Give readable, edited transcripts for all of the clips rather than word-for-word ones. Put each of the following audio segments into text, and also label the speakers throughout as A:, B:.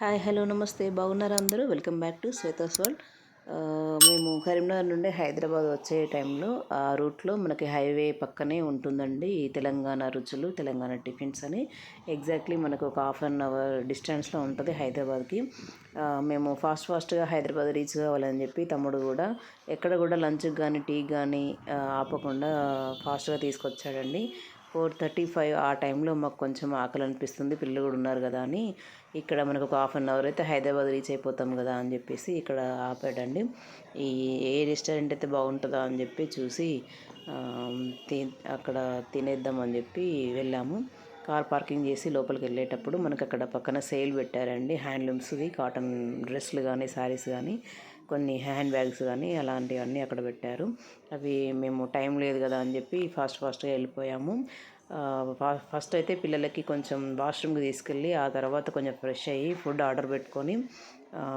A: Hi hello నమస్తే బాగున్నారా అందరూ welcome back to Shweta's world. మేము కరీంనగర్ నుండి హైదరాబాద్ వచ్చే టైంలో ఆ రూట్లో మనకి హైవే పక్కనే ఉంటుందండి ఈ తెలంగాణ రుచులు తెలంగాణ టిఫిన్స్ అని. ఎగ్జాక్ట్లీ మనకు ఒక ½ అవర్ డిస్టెన్స్లో ఉంటుంది హైదరాబాద్కి. మేము ఫాస్ట్గా హైదరాబాద్ రీచ్ కావాలని చెప్పి తమ్ముడు కూడా ఎక్కడ కూడా లంచ్కి కానీ టీకి కానీ ఆపకుండా ఫాస్ట్గా తీసుకొచ్చాడండి. 4:35 ఆ టైంలో మాకు కొంచెం ఆకలి అనిపిస్తుంది, పిల్లలు కూడా ఉన్నారు కదా అని ఇక్కడ మనకు ఒక ½ అవర్ అయితే హైదరాబాద్ రీచ్ అయిపోతాం కదా అని చెప్పేసి ఇక్కడ ఆపాడండి. ఈ ఏ రెస్టారెంట్ అయితే బాగుంటుందా అని చెప్పి చూసి అక్కడ తినేద్దామని చెప్పి వెళ్ళాము. కార్ పార్కింగ్ చేసి లోపలికి వెళ్ళేటప్పుడు మనకు అక్కడ పక్కన సేల్ పెట్టారండి. హ్యాండ్లూమ్స్ది కాటన్ డ్రెస్సులు కానీ శారీస్ కానీ కొన్ని హ్యాండ్ బ్యాగ్స్ కానీ అలాంటివన్నీ అక్కడ పెట్టారు. అవి మేము టైం లేదు కదా అని చెప్పి ఫాస్ట్గా వెళ్ళిపోయాము. ఫస్ట్ అయితే పిల్లలకి కొంచెం వాష్రూమ్కి తీసుకెళ్ళి ఆ తర్వాత కొంచెం ఫ్రెష్ అయ్యి ఫుడ్ ఆర్డర్ పెట్టుకొని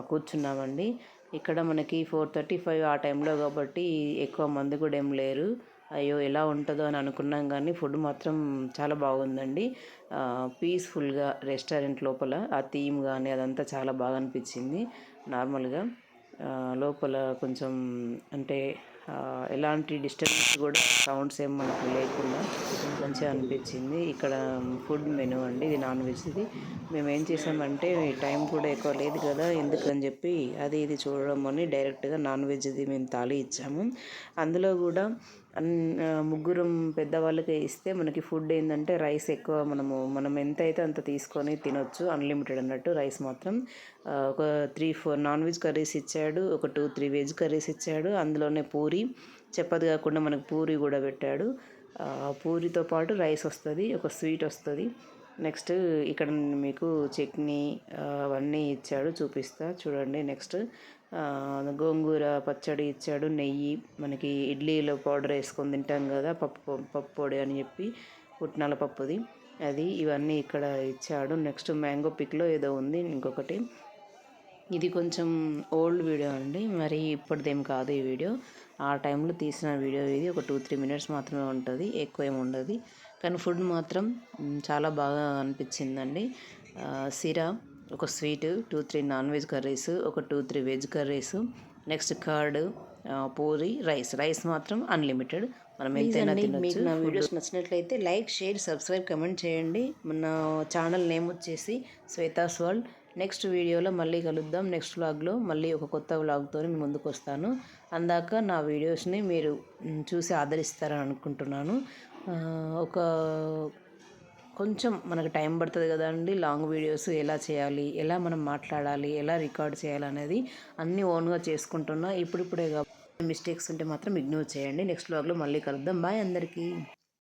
A: కూర్చున్నామండి. ఇక్కడ మనకి 4:35 ఆ టైంలో కాబట్టి ఎక్కువ మంది కూడా ఏం లేరు. అయ్యో ఎలా ఉంటుందో అని అనుకున్నాం, కానీ ఫుడ్ మాత్రం చాలా బాగుందండి. పీస్ఫుల్గా రెస్టారెంట్ లోపల ఆ థీమ్ కానీ అదంతా చాలా బాగా అనిపించింది. నార్మల్గా లోపల కొంచెం అంటే ఎలాంటి డిస్టర్బెన్స్ కూడా సౌండ్స్ ఏం మనకు లేకుండా మంచిగా అనిపించింది. ఇక్కడ ఫుడ్ మెనూ అండి, ఇది నాన్ వెజ్ది. మేము ఏం చేసామంటే టైం కూడా ఎక్కువ లేదు కదా ఎందుకని చెప్పి అది ఇది చూడడం అని డైరెక్ట్గా నాన్ వెజ్ది మేము థాలీ ఇచ్చాము. అందులో కూడా ముగ్గురం పెద్దవాళ్ళకి ఇస్తే మనకి ఫుడ్ ఏంటంటే రైస్ ఎక్కువ మనం ఎంత అయితే అంత తీసుకొని తినొచ్చు, అన్లిమిటెడ్ అన్నట్టు. రైస్ మాత్రం ఒక 3-4 నాన్ వెజ్ కర్రీస్ ఇచ్చాడు, ఒక 2-3 వెజ్ కర్రీస్ ఇచ్చాడు. అందులోనే పూరి చపాతి కాకుండా మనకు పూరి కూడా పెట్టాడు. పూరితో పాటు రైస్ వస్తుంది, ఒక స్వీట్ వస్తుంది. నెక్స్ట్ ఇక్కడ మీకు చట్నీ అవన్నీ ఇచ్చాడు, చూపిస్తా చూడండి. నెక్స్ట్ గోంగూర పచ్చడి ఇచ్చాడు, నెయ్యి, మనకి ఇడ్లీలో పౌడర్ వేసుకొని తింటాం కదా పప్పు పొడి అని చెప్పి పుట్నాల పప్పుది అది, ఇవన్నీ ఇక్కడ ఇచ్చాడు. నెక్స్ట్ మ్యాంగో పిక్లో ఏదో ఉంది ఇంకొకటి. ఇది కొంచెం ఓల్డ్ వీడియో అండి, మరి ఇప్పటిదేం కాదు ఈ వీడియో. ఆ టైంలో తీసిన వీడియో ఇది. ఒక 2-3 మినిట్స్ మాత్రమే ఉంటుంది, ఎక్కువ ఏమి ఉండదు. కానీ ఫుడ్ మాత్రం చాలా బాగా అనిపించిందండి. సిరా, ఒక స్వీట్, 2-3 నాన్ వెజ్ కర్రీస్, ఒక 2-3 veg curries, next curd, puri, rice మాత్రం అన్లిమిటెడ్, మనం ఎంతైనా తినొచ్చు. మీకు నా వీడియోస్ నచ్చినట్లయితే లైక్, షేర్, సబ్స్క్రైబ్, కమెంట్ చేయండి. మన ఛానల్ నేమ్ వచ్చేసి శ్వేతాస్ వరల్డ్. నెక్స్ట్ వీడియోలో మళ్ళీ కలుద్దాం. నెక్స్ట్ వ్లాగ్లో మళ్ళీ ఒక కొత్త వ్లాగ్తో మీ ముందుకు వస్తాను. అందాక నా వీడియోస్ని మీరు చూసి ఆదరిస్తారని అనుకుంటున్నాను. ఒక కొంచెం మనకు టైం పడుతుంది కదండి లాంగ్ వీడియోస్ ఎలా చేయాలి, ఎలా మనం మాట్లాడాలి, ఎలా రికార్డ్ చేయాలి అనేది అన్నీ ఓన్గా చేసుకుంటున్నా. ఇప్పుడిప్పుడే మిస్టేక్స్ ఉంటే మాత్రం ఇగ్నోర్ చేయండి. నెక్స్ట్ వ్లాగ్లో మళ్ళీ కలుద్దాం. బాయ్ అందరికీ.